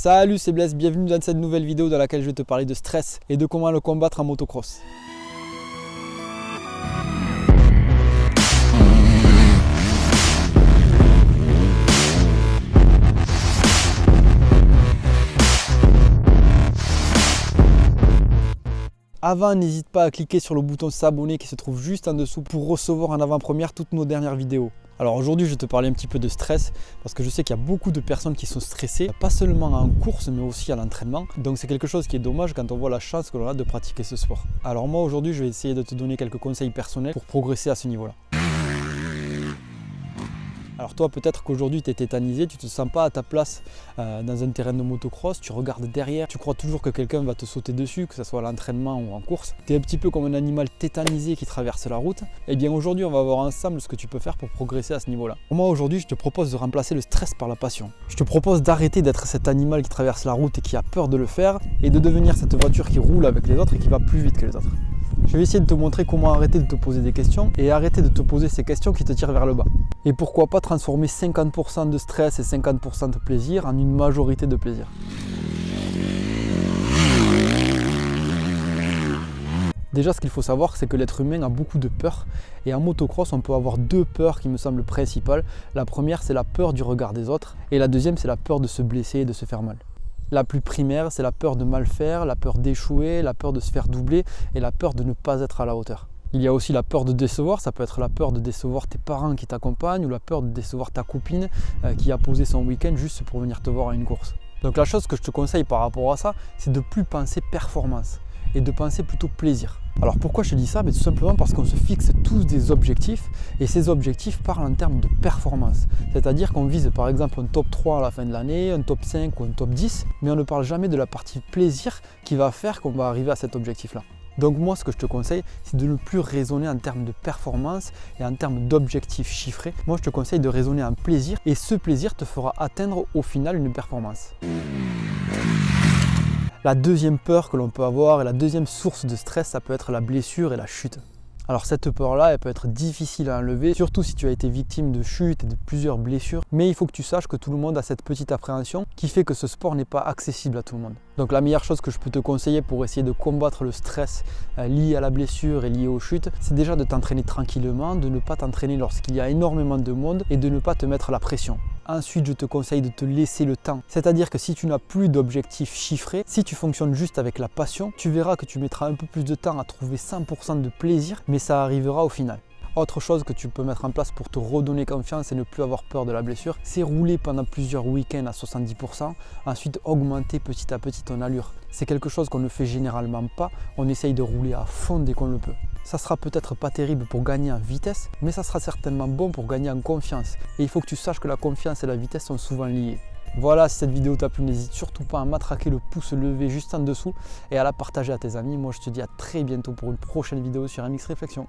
Salut, c'est Blaise, bienvenue dans cette nouvelle vidéo dans laquelle je vais te parler de stress et de comment le combattre en motocross. Avant, n'hésite pas à cliquer sur le bouton s'abonner qui se trouve juste en dessous pour recevoir en avant-première toutes nos dernières vidéos. Alors aujourd'hui, je vais te parler un petit peu de stress parce que je sais qu'il y a beaucoup de personnes qui sont stressées, pas seulement en course mais aussi à l'entraînement. Donc c'est quelque chose qui est dommage quand on voit la chance que l'on a de pratiquer ce sport. Alors moi aujourd'hui, je vais essayer de te donner quelques conseils personnels pour progresser à ce niveau-là. Alors toi, peut-être qu'aujourd'hui tu es tétanisé, tu ne te sens pas à ta place dans un terrain de motocross, tu regardes derrière, tu crois toujours que quelqu'un va te sauter dessus, que ce soit à l'entraînement ou en course. Tu es un petit peu comme un animal tétanisé qui traverse la route. Et bien aujourd'hui, on va voir ensemble ce que tu peux faire pour progresser à ce niveau-là. Moi aujourd'hui, je te propose de remplacer le stress par la passion. Je te propose d'arrêter d'être cet animal qui traverse la route et qui a peur de le faire et de devenir cette voiture qui roule avec les autres et qui va plus vite que les autres. Je vais essayer de te montrer comment arrêter de te poser des questions et arrêter de te poser ces questions qui te tirent vers le bas. Et pourquoi pas transformer 50% de stress et 50% de plaisir en une majorité de plaisir. Déjà, ce qu'il faut savoir, c'est que l'être humain a beaucoup de peurs. Et en motocross, on peut avoir deux peurs qui me semblent principales. La première, c'est la peur du regard des autres. Et la deuxième, c'est la peur de se blesser et de se faire mal. La plus primaire, c'est la peur de mal faire, la peur d'échouer, la peur de se faire doubler et la peur de ne pas être à la hauteur. Il y a aussi la peur de décevoir, ça peut être la peur de décevoir tes parents qui t'accompagnent ou la peur de décevoir ta copine qui a posé son week-end juste pour venir te voir à une course. Donc la chose que je te conseille par rapport à ça, c'est de ne plus penser performance et de penser plutôt plaisir. Alors pourquoi je te dis ça? Tout simplement parce qu'on se fixe tous des objectifs et ces objectifs parlent en termes de performance. C'est-à-dire qu'on vise par exemple un top 3 à la fin de l'année, un top 5 ou un top 10, mais on ne parle jamais de la partie plaisir qui va faire qu'on va arriver à cet objectif-là. Donc moi, ce que je te conseille, c'est de ne plus raisonner en termes de performance et en termes d'objectifs chiffrés. Moi, je te conseille de raisonner en plaisir et ce plaisir te fera atteindre au final une performance. La deuxième peur que l'on peut avoir et la deuxième source de stress, ça peut être la blessure et la chute. Alors cette peur-là, elle peut être difficile à enlever, surtout si tu as été victime de chutes et de plusieurs blessures. Mais il faut que tu saches que tout le monde a cette petite appréhension qui fait que ce sport n'est pas accessible à tout le monde. Donc la meilleure chose que je peux te conseiller pour essayer de combattre le stress lié à la blessure et lié aux chutes, c'est déjà de t'entraîner tranquillement, de ne pas t'entraîner lorsqu'il y a énormément de monde et de ne pas te mettre la pression. Ensuite, je te conseille de te laisser le temps. C'est-à-dire que si tu n'as plus d'objectifs chiffrés, si tu fonctionnes juste avec la passion, tu verras que tu mettras un peu plus de temps à trouver 100% de plaisir, mais ça arrivera au final. Autre chose que tu peux mettre en place pour te redonner confiance et ne plus avoir peur de la blessure, c'est rouler pendant plusieurs week-ends à 70%, ensuite augmenter petit à petit ton allure. C'est quelque chose qu'on ne fait généralement pas, on essaye de rouler à fond dès qu'on le peut. Ça sera peut-être pas terrible pour gagner en vitesse, mais ça sera certainement bon pour gagner en confiance. Et il faut que tu saches que la confiance et la vitesse sont souvent liées. Voilà, si cette vidéo t'a plu, n'hésite surtout pas à matraquer le pouce levé juste en dessous et à la partager à tes amis. Moi, je te dis à très bientôt pour une prochaine vidéo sur MX Réflexion.